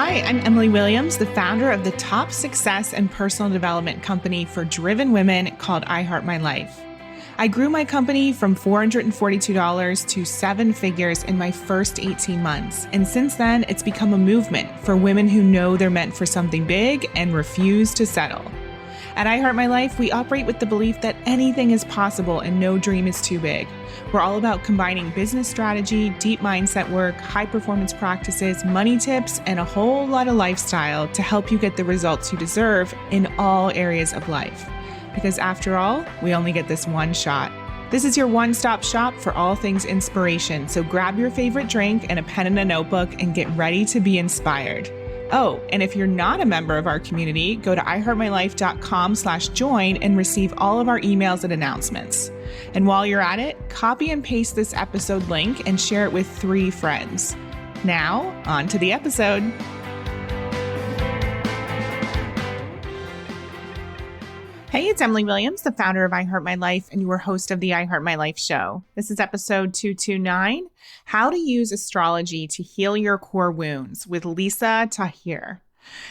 Hi, I'm Emily Williams, the founder of the top success and personal development company for driven women called I Heart My Life. I grew my company from $442 to seven figures in my first 18 months. And since then, it's become a movement for women who know they're meant for something big and refuse to settle. At I Heart My Life, we operate with the belief that anything is possible and no dream is too big. We're all about combining business strategy, deep mindset work, high performance practices, money tips, and a whole lot of lifestyle to help you get the results you deserve in all areas of life. Because after all, we only get this one shot. This is your one-stop shop for all things inspiration. So grab your favorite drink and a pen and a notebook and get ready to be inspired. Oh, and if you're not a member of our community, go to iheartmylife.com/join and receive all of our emails and announcements. And while you're at it, copy and paste this episode link and share it with 3 friends. Now, on to the episode. Hey, it's Emily Williams, the founder of I Heart My Life and your host of the I Heart My Life show. This is episode 229, How to Use Astrology to Heal Your Core Wounds with Lisa Tahir.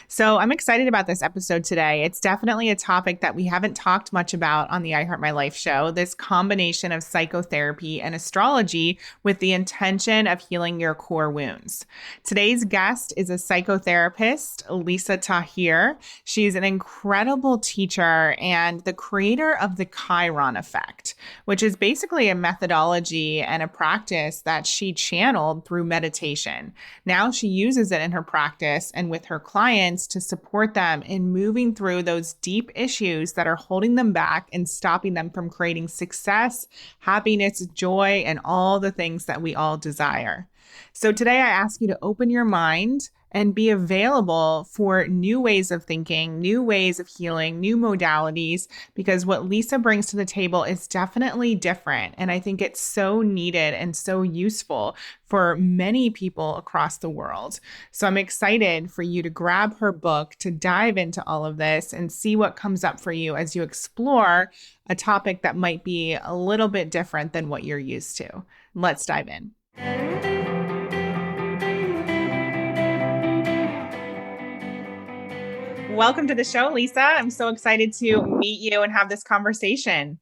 So I'm excited about this episode today. It's definitely a topic that we haven't talked much about on the I Heart My Life show, this combination of psychotherapy and astrology with the intention of healing your core wounds. Today's guest is a psychotherapist, Lisa Tahir. She's an incredible teacher and the creator of the Chiron effect, which is basically a methodology and a practice that she channeled through meditation. Now she uses it in her practice and with her clients to support them in moving through those deep issues that are holding them back and stopping them from creating success, happiness, joy, and all the things that we all desire. So today I ask you to open your mind and be available for new ways of thinking, new ways of healing, new modalities, because what Lisa brings to the table is definitely different. And I think it's so needed and so useful for many people across the world. So I'm excited for you to grab her book, to dive into all of this and see what comes up for you as you explore a topic that might be a little bit different than what you're used to. Let's dive in. Welcome to the show, Lisa. I'm so excited to meet you and have this conversation.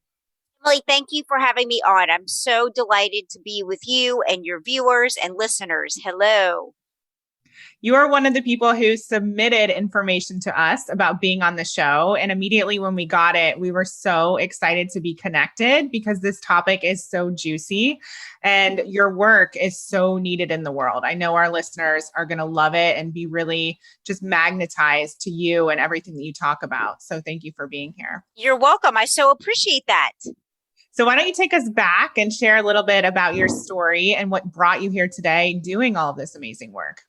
Emily, thank you for having me on. I'm so delighted to be with you and your viewers and listeners. Hello. You are one of the people who submitted information to us about being on the show. And immediately when we got it, we were so excited to be connected because this topic is so juicy and your work is so needed in the world. I know our listeners are going to love it and be really just magnetized to you and everything that you talk about. So thank you for being here. You're welcome. I so appreciate that. So why don't you take us back and share a little bit about your story and what brought you here today doing all of this amazing work?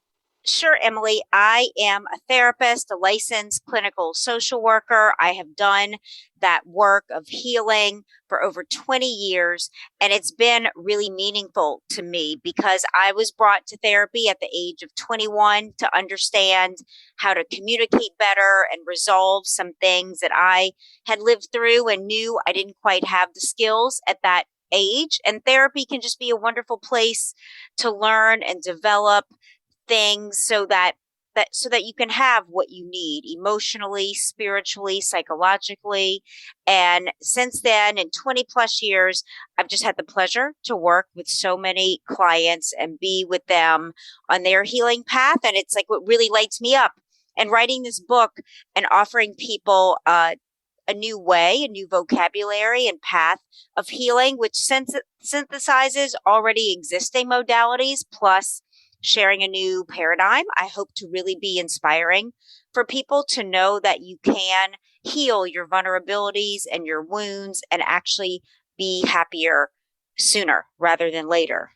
Sure, Emily. I am a therapist, a licensed clinical social worker. I have done that work of healing for over 20 years, and it's been really meaningful to me because I was brought to therapy at the age of 21 to understand how to communicate better and resolve some things that I had lived through and knew I didn't quite have the skills at that age. And therapy can just be a wonderful place to learn and develop things so that you can have what you need emotionally, spiritually, psychologically. And since then, in 20 plus years, I've just had the pleasure to work with so many clients and be with them on their healing path. And it's like what really lights me up. And writing this book and offering people a new way, a new vocabulary and path of healing, which synthesizes already existing modalities plus sharing a new paradigm. I hope to really be inspiring for people to know that you can heal your vulnerabilities and your wounds and actually be happier sooner rather than later.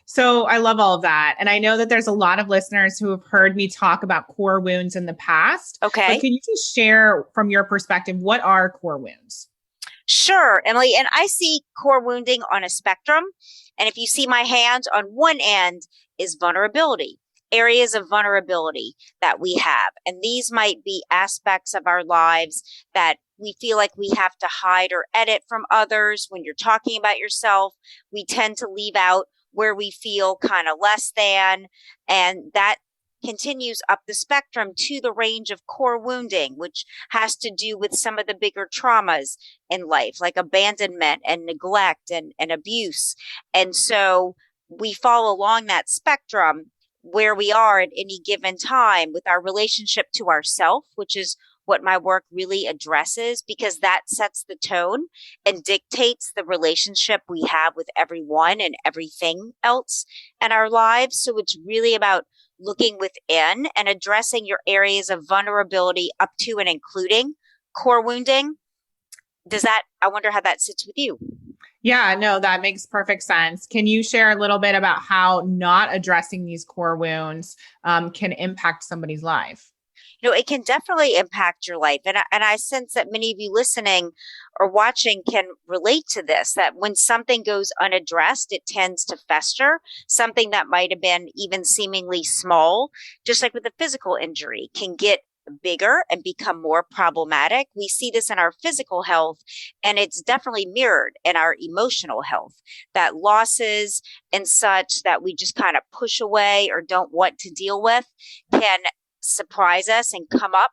So I love all of that. And I know that there's a lot of listeners who have heard me talk about core wounds in the past. Okay. But can you just share from your perspective, what are core wounds? Sure, Emily. And I see core wounding on a spectrum. And if you see my hands, on one end is vulnerability, areas of vulnerability that we have. And these might be aspects of our lives that we feel like we have to hide or edit from others. When you're talking about yourself, we tend to leave out where we feel kind of less than. And that continues up the spectrum to the range of core wounding, which has to do with some of the bigger traumas in life, like abandonment and neglect and abuse. And so we fall along that spectrum where we are at any given time with our relationship to ourself, which is what my work really addresses, because that sets the tone and dictates the relationship we have with everyone and everything else in our lives. So it's really about looking within and addressing your areas of vulnerability up to and including core wounding. I wonder how that sits with you. Yeah, no, that makes perfect sense. Can you share a little bit about how not addressing these core wounds can impact somebody's life? It can definitely impact your life. And I sense that many of you listening or watching can relate to this, that when something goes unaddressed, it tends to fester. Something that might have been even seemingly small, just like with a physical injury, can get bigger and become more problematic. We see this in our physical health, and it's definitely mirrored in our emotional health, that losses and such that we just kind of push away or don't want to deal with can surprise us and come up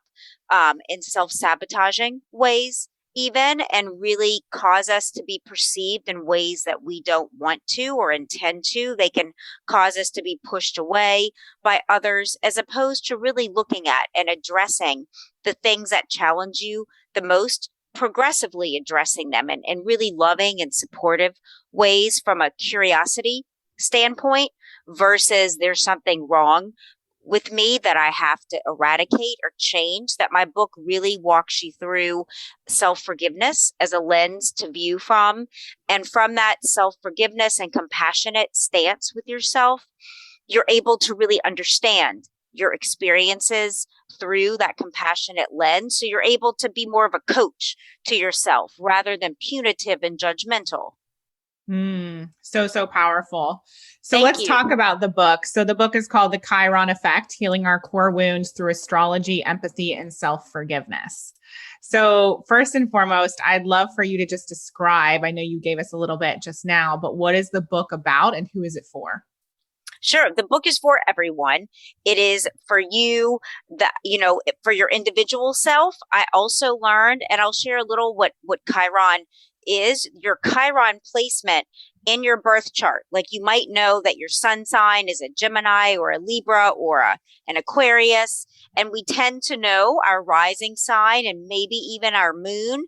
in self-sabotaging ways even, and really cause us to be perceived in ways that we don't want to or intend to. They can cause us to be pushed away by others, as opposed to really looking at and addressing the things that challenge you the most, progressively addressing them in really loving and supportive ways from a curiosity standpoint, versus there's something wrong with me that I have to eradicate or change. That my book really walks you through self-forgiveness as a lens to view from. And from that self-forgiveness and compassionate stance with yourself, you're able to really understand your experiences through that compassionate lens. So you're able to be more of a coach to yourself rather than punitive and judgmental. So powerful. So Thank let's you. talk about the book. So the book is called The Chiron Effect, Healing Our Core Wounds Through Astrology, Empathy, and Self-Forgiveness. So first and foremost, I'd love for you to just describe, I know you gave us a little bit just now, but what is the book about and who is it for? Sure. The book is for everyone. It is for you, for your individual self. I also learned, and I'll share a little what Chiron is, your Chiron placement in your birth chart. Like, you might know that your sun sign is a Gemini or a Libra or an Aquarius. And we tend to know our rising sign and maybe even our moon.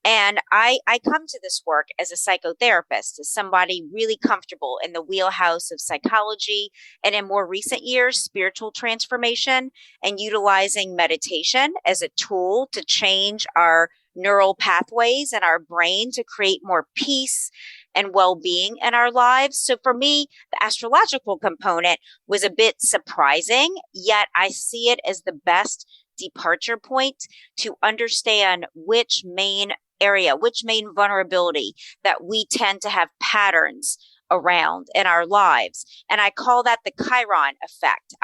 And I come to this work as a psychotherapist, as somebody really comfortable in the wheelhouse of psychology, and in more recent years, spiritual transformation, and utilizing meditation as a tool to change our neural pathways in our brain to create more peace and well-being in our lives. So for me, the astrological component was a bit surprising, yet I see it as the best departure point to understand which main area, which main vulnerability that we tend to have patterns around in our lives. And I call that the Chiron effect,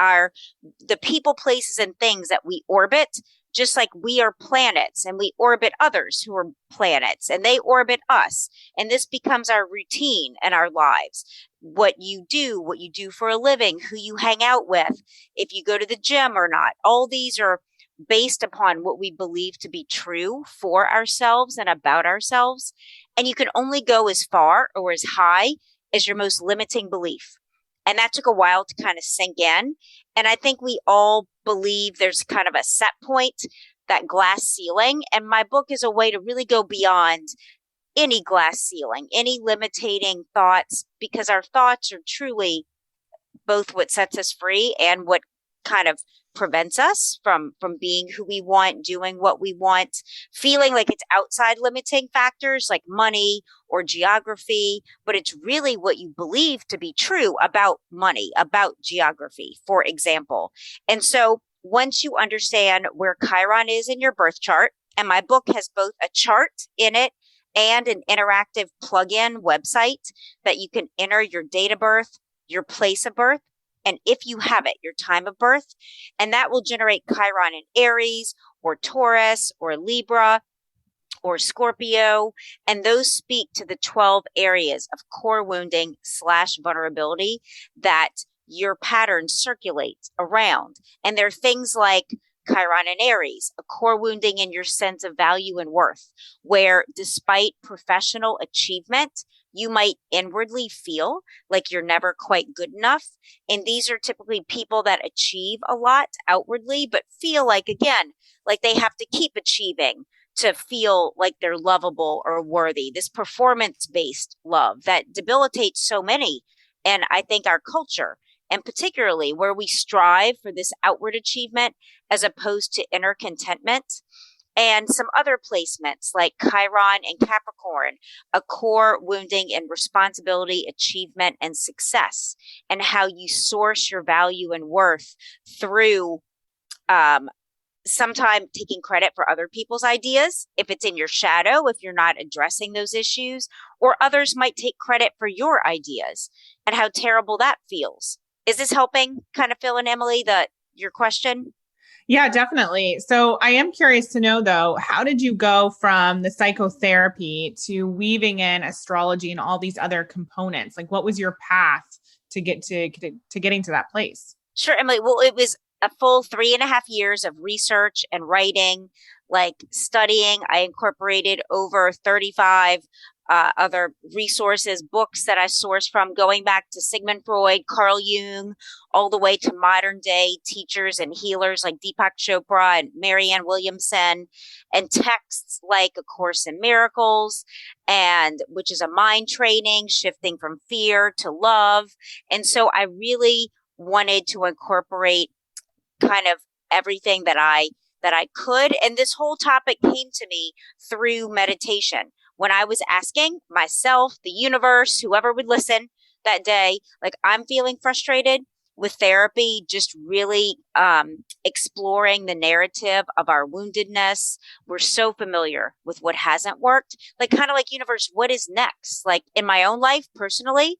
the people, places, and things that we orbit, just like we are planets and we orbit others who are planets and they orbit us. And this becomes our routine in our lives. What you do for a living, who you hang out with, if you go to the gym or not, all these are based upon what we believe to be true for ourselves and about ourselves. And you can only go as far or as high as your most limiting belief. And that took a while to kind of sink in. And I think we all believe there's kind of a set point, that glass ceiling. And my book is a way to really go beyond any glass ceiling, any limiting thoughts, because our thoughts are truly both what sets us free and what kind of prevents us from being who we want, doing what we want, feeling like it's outside limiting factors like money or geography, but it's really what you believe to be true about money, about geography, for example. And so once you understand where Chiron is in your birth chart, and my book has both a chart in it and an interactive plug-in website that you can enter your date of birth, your place of birth, and if you have it, your time of birth, and that will generate Chiron in Aries or Taurus or Libra or Scorpio. And those speak to the 12 areas of core wounding / vulnerability that your pattern circulates around. And there are things like Chiron and Aries, a core wounding in your sense of value and worth, where despite professional achievement, you might inwardly feel like you're never quite good enough. And these are typically people that achieve a lot outwardly, but feel like, again, like they have to keep achieving to feel like they're lovable or worthy. This performance based love that debilitates so many. And I think our culture, and particularly where we strive for this outward achievement as opposed to inner contentment, and some other placements like Chiron and Capricorn, a core wounding in responsibility, achievement, and success, and how you source your value and worth through um, sometimes taking credit for other people's ideas, if it's in your shadow, if you're not addressing those issues, or others might take credit for your ideas and how terrible that feels. Is this helping kind of fill in, Emily, your question? Yeah, definitely. So I am curious to know though, how did you go from the psychotherapy to weaving in astrology and all these other components? Like what was your path to getting to that place? Sure, Emily. Well, it was a full 3.5 years of research and writing, like studying. I incorporated over 35 other resources, books that I sourced from, going back to Sigmund Freud, Carl Jung, all the way to modern day teachers and healers like Deepak Chopra and Marianne Williamson, and texts like A Course in Miracles, and which is a mind training, shifting from fear to love. And so I really wanted to incorporate kind of everything that I could. And this whole topic came to me through meditation. When I was asking myself, the universe, whoever would listen that day, like I'm feeling frustrated with therapy, just really exploring the narrative of our woundedness. We're so familiar with what hasn't worked, like kind of like universe, what is next? Like in my own life personally,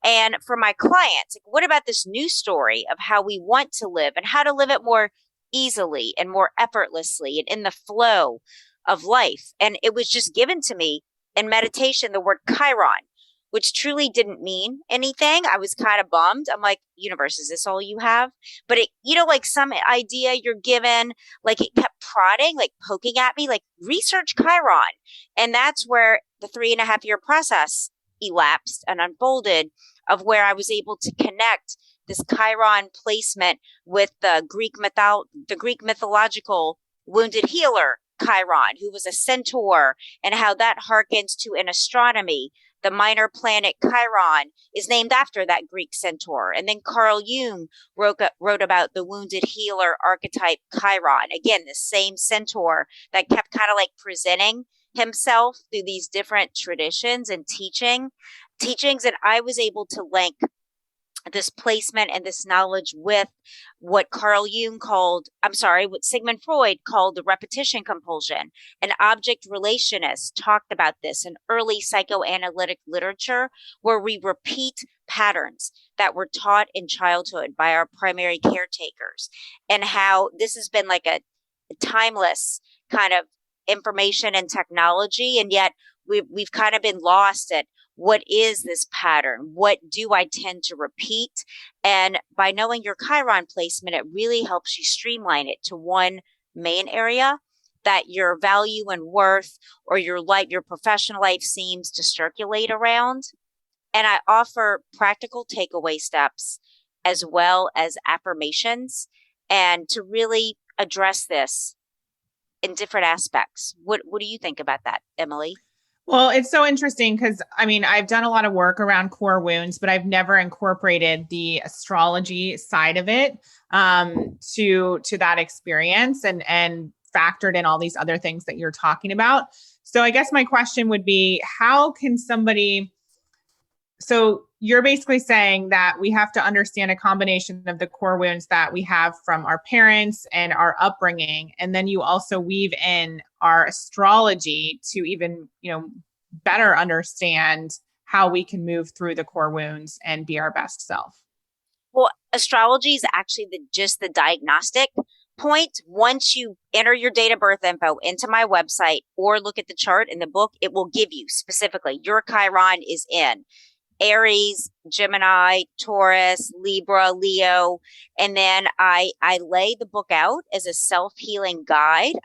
and for my clients, like, what about this new story of how we want to live and how to live it more easily and more effortlessly and in the flow of life? And it was just given to me in meditation, the word Chiron, which truly didn't mean anything. I was kind of bummed. I'm like, universe, is this all you have? But it, like some idea you're given, like it kept prodding, like poking at me, like research Chiron. And that's where the 3.5 year process elapsed and unfolded, of where I was able to connect this Chiron placement with the Greek mythological wounded healer Chiron, who was a centaur, and how that harkens to in astronomy. The minor planet Chiron is named after that Greek centaur. And then Carl Jung wrote about the wounded healer archetype Chiron. Again, the same centaur that kept kind of like presenting himself through these different traditions and teachings. And I was able to link this placement and this knowledge with what what Sigmund Freud called the repetition compulsion. And object relationists talked about this in early psychoanalytic literature, where we repeat patterns that were taught in childhood by our primary caretakers, and how this has been like a timeless kind of information and technology. And yet we've kind of been lost at what is this pattern? What do I tend to repeat? And by knowing your Chiron placement, it really helps you streamline it to one main area that your value and worth, or your life, your professional life, seems to circulate around. And I offer practical takeaway steps as well as affirmations, and to really address this in different aspects. What do you think about that, Emily? Well, it's so interesting because I mean, I've done a lot of work around core wounds, but I've never incorporated the astrology side of it to that experience and factored in all these other things that you're talking about. So I guess my question would be, how can somebody, so you're basically saying that we have to understand a combination of the core wounds that we have from our parents and our upbringing. And then you also weave in our astrology to even, better understand how we can move through the core wounds and be our best self. Well, astrology is actually just the diagnostic point. Once you enter your date of birth info into my website or look at the chart in the book, it will give you specifically your Chiron is in Aries, Gemini, Taurus, Libra, Leo. And then I lay the book out as a self-healing guide.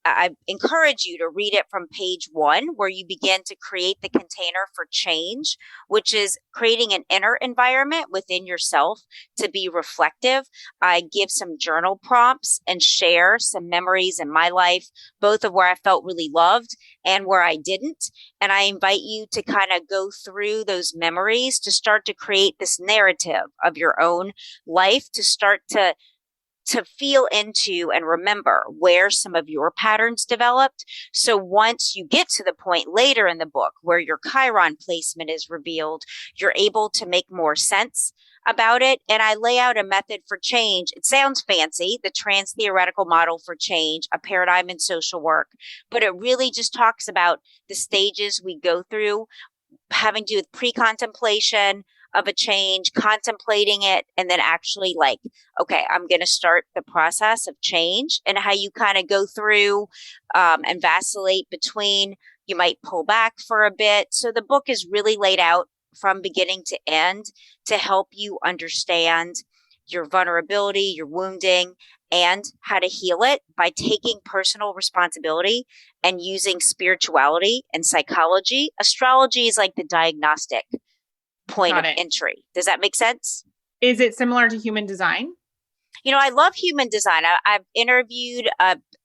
I encourage you to read it from page one, where you begin to create the container for change, which is creating an inner environment within yourself to be reflective. I give some journal prompts and share some memories in my life, both of where I felt really loved and where I didn't. And I invite you to kind of go through those memories to start to create this narrative of your own life, to start to feel into and remember where some of your patterns developed. So once you get to the point later in the book where your Chiron placement is revealed, you're able to make more sense about it. And I lay out a method for change. It sounds fancy, the trans theoretical model for change, a paradigm in social work, but it really just talks about the stages we go through, having to do with pre-contemplation of a change, contemplating it, and then actually like, okay, I'm going to start the process of change, and how you kind of go through and vacillate between. You might pull back for a bit. So the book is really laid out from beginning to end to help you understand your vulnerability, your wounding, and how to heal it by taking personal responsibility and using spirituality and psychology. Astrology is like the diagnostic point Got of it. entry. Does that make sense? Is it similar to human design? I love human design. I've interviewed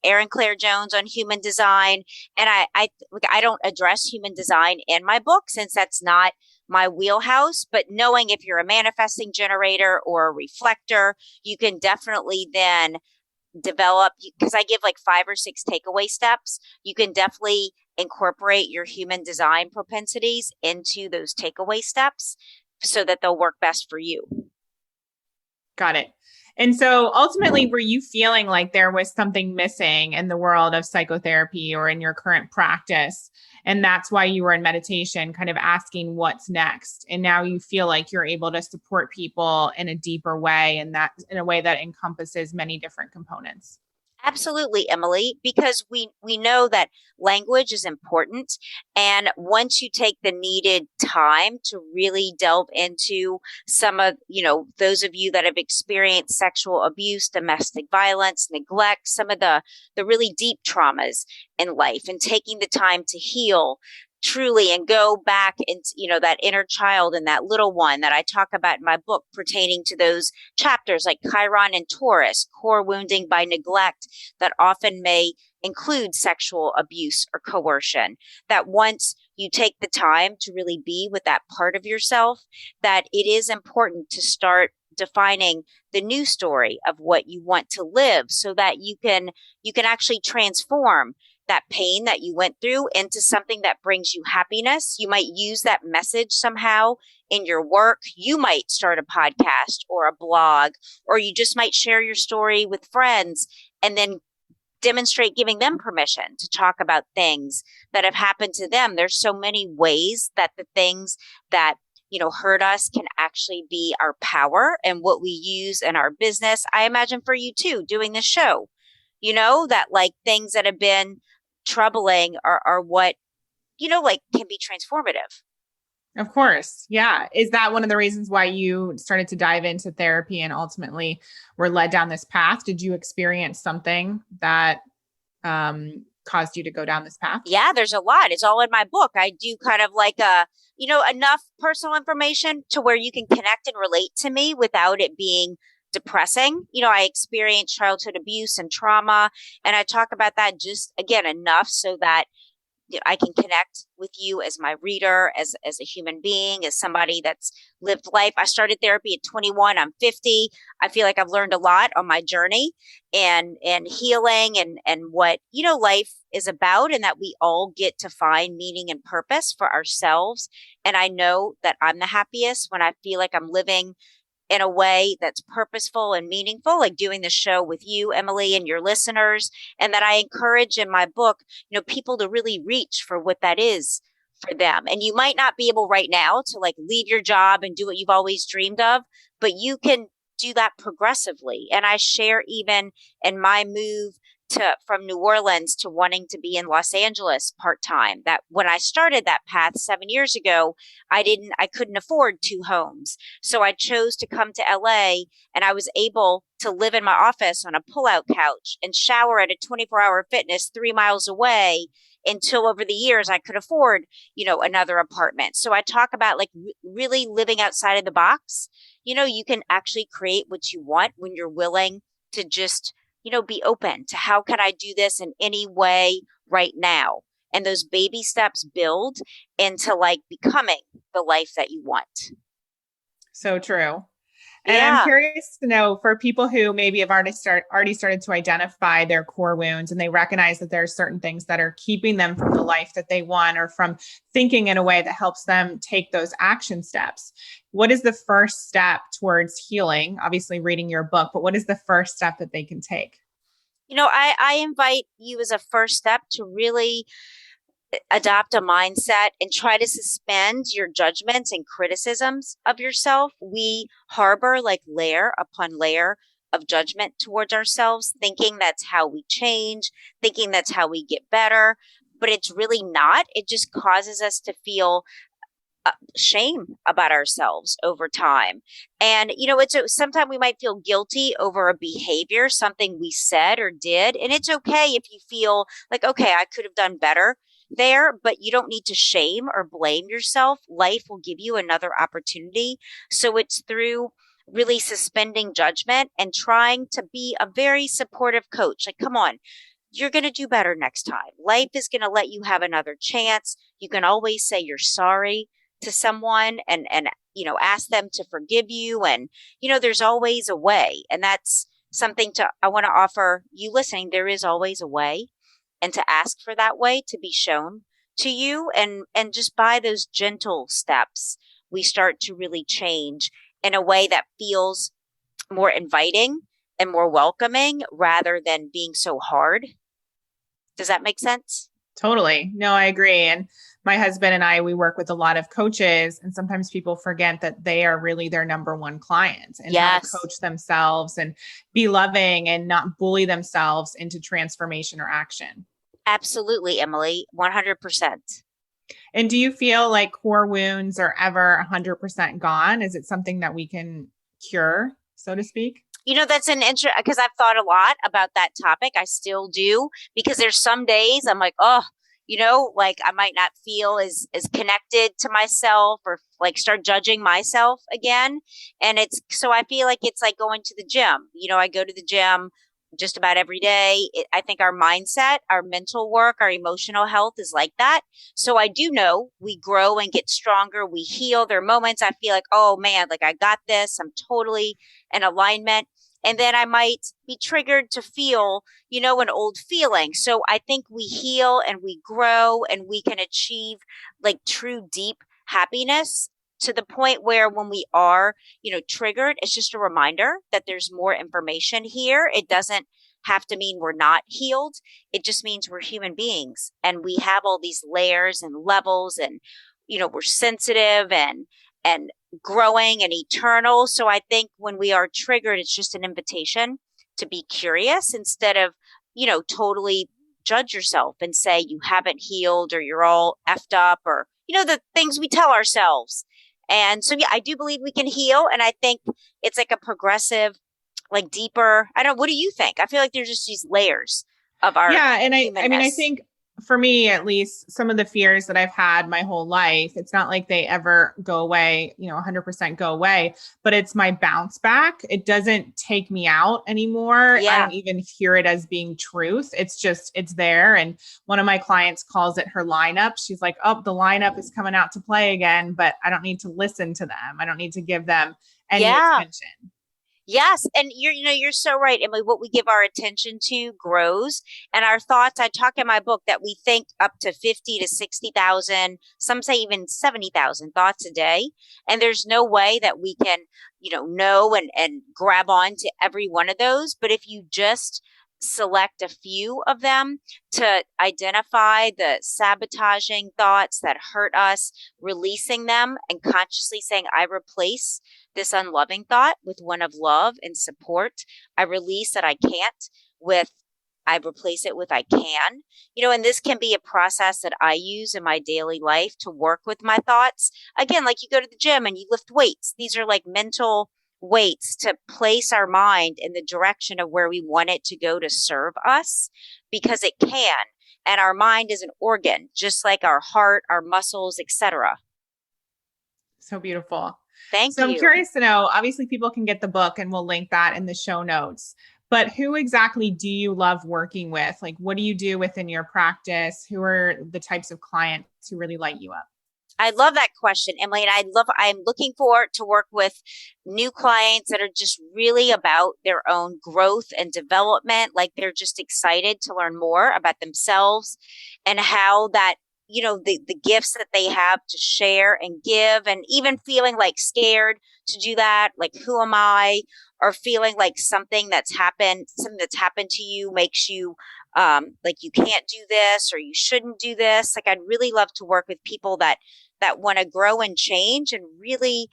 Erin Claire Jones on human design, and I don't address human design in my book since that's not my wheelhouse. But knowing if you're a manifesting generator or a reflector, you can definitely then develop, because I give like 5 or 6 takeaway steps. You can definitely incorporate your human design propensities into those takeaway steps so that they'll work best for you. Got it. And so ultimately, were you feeling like there was something missing in the world of psychotherapy or in your current practice? And that's why you were in meditation, kind of asking what's next. And now you feel like you're able to support people in a deeper way, and that in a way that encompasses many different components. Absolutely, Emily, because we know that language is important. And once you take the needed time to really delve into some of, those of you that have experienced sexual abuse, domestic violence, neglect, some of the really deep traumas in life, and taking the time to heal truly and go back into, that inner child and that little one that I talk about in my book pertaining to those chapters like Chiron and Taurus, core wounding by neglect that often may include sexual abuse or coercion. That once you take the time to really be with that part of yourself, that it is important to start defining the new story of what you want to live, so that you can actually transform that pain that you went through into something that brings you happiness. You might use that message somehow in your work. You might start a podcast or a blog, or you just might share your story with friends and then demonstrate giving them permission to talk about things that have happened to them. There's so many ways that the things that hurt us can actually be our power and what we use in our business. I imagine for you too, doing this show, that like things that have been troubling are what, like can be transformative. Of course. Yeah. Is that one of the reasons why you started to dive into therapy and ultimately were led down this path? Did you experience something that caused you to go down this path? Yeah, there's a lot. It's all in my book. I do kind of like enough personal information to where you can connect and relate to me without it being depressing. I experienced childhood abuse and trauma, and I talk about that just again enough so that I can connect with you as my reader, as a human being, as somebody that's lived life. I started therapy at 21. I'm 50. I feel like I've learned a lot on my journey and healing and what, life is about, and that we all get to find meaning and purpose for ourselves. And I know that I'm the happiest when I feel like I'm living in a way that's purposeful and meaningful, like doing the show with you, Emily, and your listeners. And that I encourage in my book, people to really reach for what that is for them. And you might not be able right now to like leave your job and do what you've always dreamed of, but you can do that progressively. And I share even in my move to from New Orleans to wanting to be in Los Angeles part-time. That when I started that path 7 years ago, I couldn't afford two homes. So I chose to come to LA, and I was able to live in my office on a pull-out couch and shower at a 24-hour fitness 3 miles away until over the years I could afford, another apartment. So I talk about like really living outside of the box. You can actually create what you want when you're willing to just, be open to how can I do this in any way right now? And those baby steps build into like becoming the life that you want. So true. And I'm Yeah. curious to know for people who maybe have already started to identify their core wounds and they recognize that there are certain things that are keeping them from the life that they want or from thinking in a way that helps them take those action steps. What is the first step towards healing? Obviously, reading your book, but what is the first step that they can take? I invite you as a first step to really adopt a mindset and try to suspend your judgments and criticisms of yourself. We harbor like layer upon layer of judgment towards ourselves, thinking that's how we change, thinking that's how we get better. But it's really not. It just causes us to feel shame about ourselves over time. And, sometimes we might feel guilty over a behavior, something we said or did. And it's okay if you feel like, okay, I could have done better there, but you don't need to shame or blame yourself. Life will give you another opportunity. So it's through really suspending judgment and trying to be a very supportive coach. Like, come on, you're going to do better next time. Life is going to let you have another chance. You can always say you're sorry to someone and ask them to forgive you, and there's always a way. And that's something to I want to offer you listening. There is always a way, and to ask for that way to be shown to you, and just by those gentle steps we start to really change in a way that feels more inviting and more welcoming rather than being so hard. Does that make sense? Totally. No, I agree. And my husband and I, we work with a lot of coaches, and sometimes people forget that they are really their number one client and how to Yes, coach themselves and be loving and not bully themselves into transformation or action. absolutely, Emily. 100%. And do you feel like core wounds are ever 100% gone? Is it something that we can cure, so to speak? That's an interest because I've thought a lot about that topic. I still do because there's some days I'm like, oh, like I might not feel as connected to myself or like start judging myself again. And it's so I feel like it's like going to the gym. I go to the gym just about every day. I think our mindset, our mental work, our emotional health is like that. So I do know we grow and get stronger. We heal. There are moments I feel like, oh man, like I got this. I'm totally in alignment. And then I might be triggered to feel, an old feeling. So I think we heal and we grow and we can achieve like true deep happiness to the point where when we are, triggered, it's just a reminder that there's more information here. It doesn't have to mean we're not healed. It just means we're human beings and we have all these layers and levels, and, we're sensitive and growing and eternal. So I think when we are triggered, it's just an invitation to be curious instead of, totally judge yourself and say you haven't healed or you're all effed up or, the things we tell ourselves. And so, yeah, I do believe we can heal. And I think it's like a progressive, like deeper. I don't, what do you think? I feel like there's just these layers of our Yeah. And I mean, I humanness. think for me, at least, some of the fears that I've had my whole life, it's not like they ever go away, 100% go away, but it's my bounce back. It doesn't take me out anymore. I Yeah. don't even hear it as being truth. It's just, it's there. And one of my clients calls it her lineup. She's like, oh, the lineup is coming out to play again, but I don't need to listen to them. I don't need to give them any Yeah. attention. Yes, and you're so right, Emily. What we give our attention to grows, and our thoughts. I talk in my book that we think up to 50 to 60,000, some say even 70,000 thoughts a day, and there's no way that we can, know and grab on to every one of those. But if you just select a few of them to identify the sabotaging thoughts that hurt us, releasing them, and consciously saying, "I replace this unloving thought with one of love and support. I release that I can't with I replace it with I can. And this can be a process that I use in my daily life to work with my thoughts. Again, like you go to the gym and you lift weights. These are like mental weights to place our mind in the direction of where we want it to go to serve us because it can. And our mind is an organ, just like our heart, our muscles, etc. So beautiful. Thank So I'm you. curious to know, obviously people can get the book and we'll link that in the show notes, but who exactly do you love working with? Like, what do you do within your practice? Who are the types of clients who really light you up? I love that question, Emily. And I'm looking forward to work with new clients that are just really about their own growth and development. Like they're just excited to learn more about themselves and how that, the gifts that they have to share and give, and even feeling like scared to do that. Like, who am I? Or feeling like something that's happened to you makes you like you can't do this or you shouldn't do this. Like, I'd really love to work with people that want to grow and change and really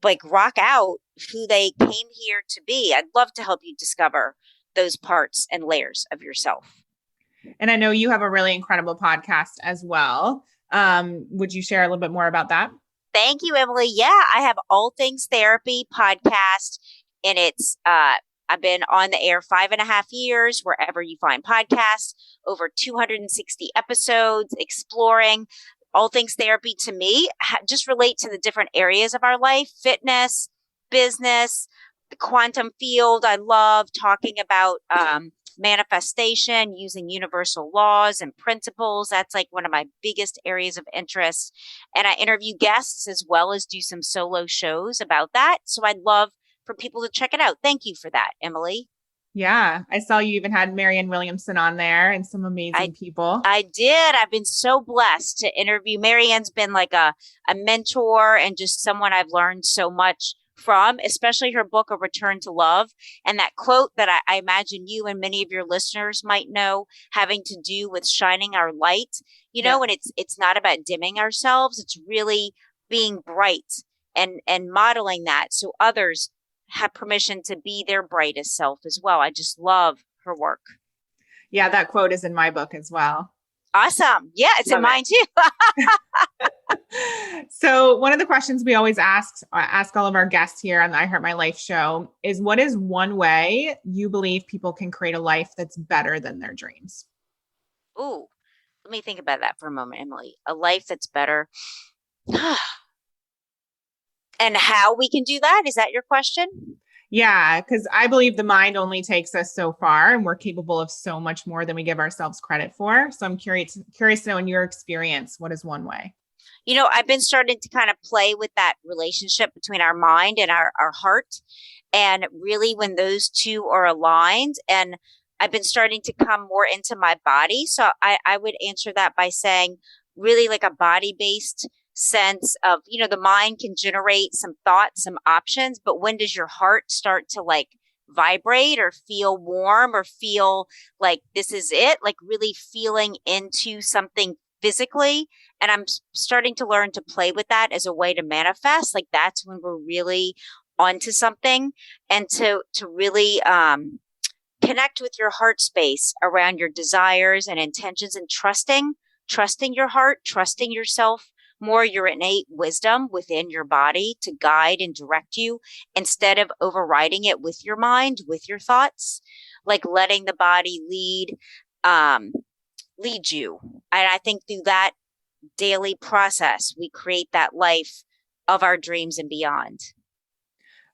like rock out who they came here to be. I'd love to help you discover those parts and layers of yourself. And I know you have a really incredible podcast as well. Would you share a little bit more about that? Thank you, Emily. Yeah, I have All Things Therapy podcast, and I've been on the air 5.5 years, wherever you find podcasts, over 260 episodes, exploring all things therapy. To me, just relate to the different areas of our life: fitness, business, the quantum field. I love talking about manifestation using universal laws and principles. That's like one of my biggest areas of interest. And I interview guests as well as do some solo shows about that. So I'd love for people to check it out. Thank you for that, Emily. Yeah, I saw you even had Marianne Williamson on there and some amazing I people. I did. I've been so blessed to interview. Marianne's been like a mentor and just someone I've learned so much from, especially her book, A Return to Love. And that quote that I imagine you and many of your listeners might know, having to do with shining our light, Yeah. and it's not about dimming ourselves. It's really being bright and modeling that so others have permission to be their brightest self as well. I just love her work. Yeah, that quote is in my book as well. Awesome. Yeah, it's in mine too. So one of the questions we always ask all of our guests here on the I Heart My Life show is, what is one way you believe people can create a life that's better than their dreams? Ooh, let me think about that for a moment, Emily. A life that's better. And how we can do that? Is that your question? Yeah, because I believe the mind only takes us so far and we're capable of so much more than we give ourselves credit for. So I'm curious to know, in your experience, what is one way? I've been starting to kind of play with that relationship between our mind and our heart. And really, when those two are aligned, and I've been starting to come more into my body. So I would answer that by saying, really like a body based sense of, the mind can generate some thoughts, some options, but when does your heart start to like vibrate or feel warm or feel like this is it? Like really feeling into something physically. And I'm starting to learn to play with that as a way to manifest. Like that's when we're really onto something, and to really connect with your heart space around your desires and intentions, and trusting your heart, trusting yourself more, your innate wisdom within your body to guide and direct you, instead of overriding it with your mind, with your thoughts, like letting the body lead you. And I think through that daily process, we create that life of our dreams and beyond.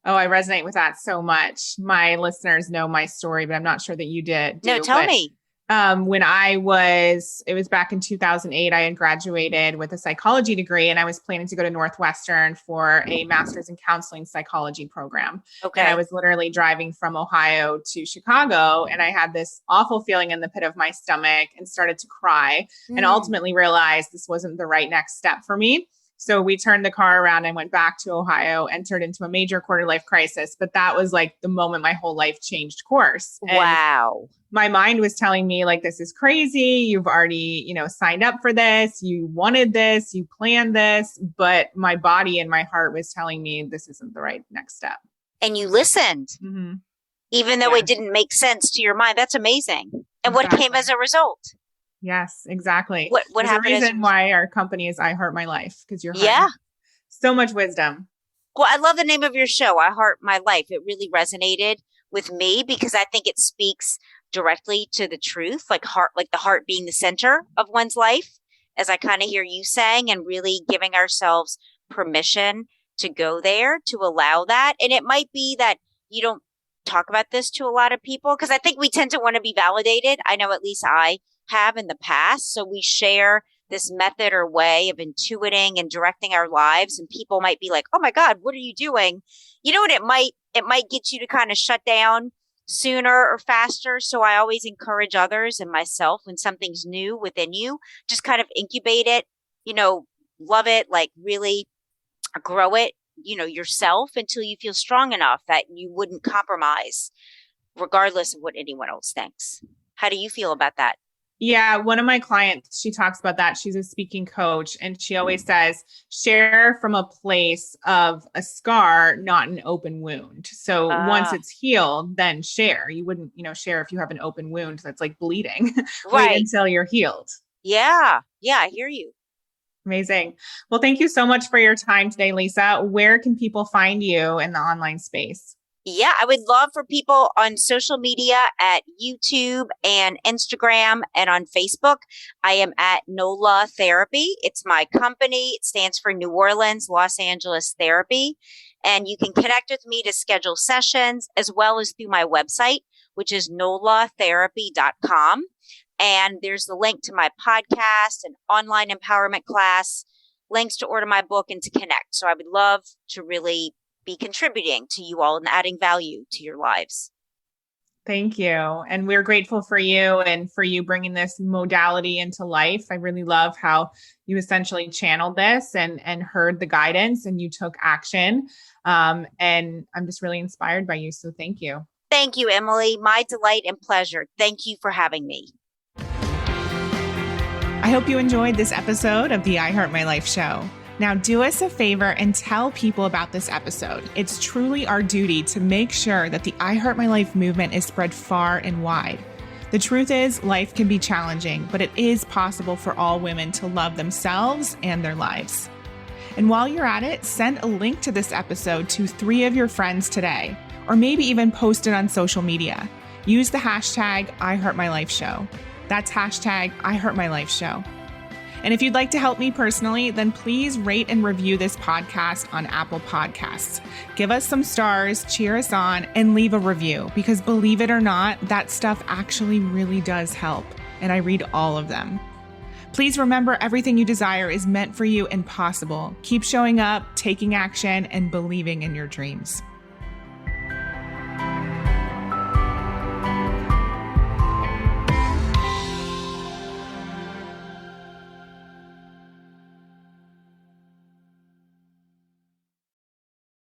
Oh, I resonate with that so much. My listeners know my story, but I'm not sure that you do. No, tell me. When it was back in 2008, I had graduated with a psychology degree and I was planning to go to Northwestern for a master's in counseling psychology program. Okay. And I was literally driving from Ohio to Chicago, and I had this awful feeling in the pit of my stomach and started to cry, and ultimately realized this wasn't the right next step for me. So we turned the car around and went back to Ohio, entered into a major quarter life crisis. But that was like the moment my whole life changed course. And wow. My mind was telling me like, this is crazy. You've already, signed up for this. You wanted this, you planned this, but my body and my heart was telling me this isn't the right next step. And you listened, even though it didn't make sense to your mind. That's amazing. And what came as a result? Yes, exactly. What There's a happened reason why our company is I Heart My Life, because your heart Yeah. has so much wisdom. Well, I love the name of your show, I Heart My Life. It really resonated with me because I think it speaks directly to the truth, like the heart being the center of one's life, as I kind of hear you saying, and really giving ourselves permission to go there, to allow that. And it might be that you don't talk about this to a lot of people because I think we tend to want to be validated. I know at least I have in the past. So we share this method or way of intuiting and directing our lives. And people might be like, oh my God, what are you doing? You know what? It might get you to kind of shut down sooner or faster. So I always encourage others and myself when something's new within you, just kind of incubate it, love it, like really grow it, yourself until you feel strong enough that you wouldn't compromise regardless of what anyone else thinks. How do you feel about that? Yeah, one of my clients, she talks about that. She's a speaking coach, and she always says, share from a place of a scar, not an open wound. So once it's healed, then share. You wouldn't, share if you have an open wound that's like bleeding. Wait until you're healed. Yeah. Yeah, I hear you. Amazing. Well, thank you so much for your time today, Lisa. Where can people find you in the online space? Yeah, I would love for people on social media at YouTube and Instagram and on Facebook. I am at NOLA Therapy. It's my company. It stands for New Orleans, Los Angeles Therapy. And you can connect with me to schedule sessions as well as through my website, which is nolatherapy.com. And there's the link to my podcast and online empowerment class, links to order my book and to connect. So I would love to really be contributing to you all and adding value to your lives. Thank you. And we're grateful for you and for you bringing this modality into life. I really love how you essentially channeled this and heard the guidance and you took action. And I'm just really inspired by you. So thank you. Thank you, Emily. My delight and pleasure. Thank you for having me. I hope you enjoyed this episode of the I Heart My Life show. Now, do us a favor and tell people about this episode. It's truly our duty to make sure that the I Heart My Life movement is spread far and wide. The truth is, life can be challenging, but it is possible for all women to love themselves and their lives. And while you're at it, send a link to this episode to 3 of your friends today, or maybe even post it on social media. Use the hashtag #IHeartMyLifeShow. That's hashtag #IHeartMyLifeShow. And if you'd like to help me personally, then please rate and review this podcast on Apple Podcasts. Give us some stars, cheer us on, and leave a review, because believe it or not, that stuff actually really does help. And I read all of them. Please remember, everything you desire is meant for you and possible. Keep showing up, taking action, and believing in your dreams.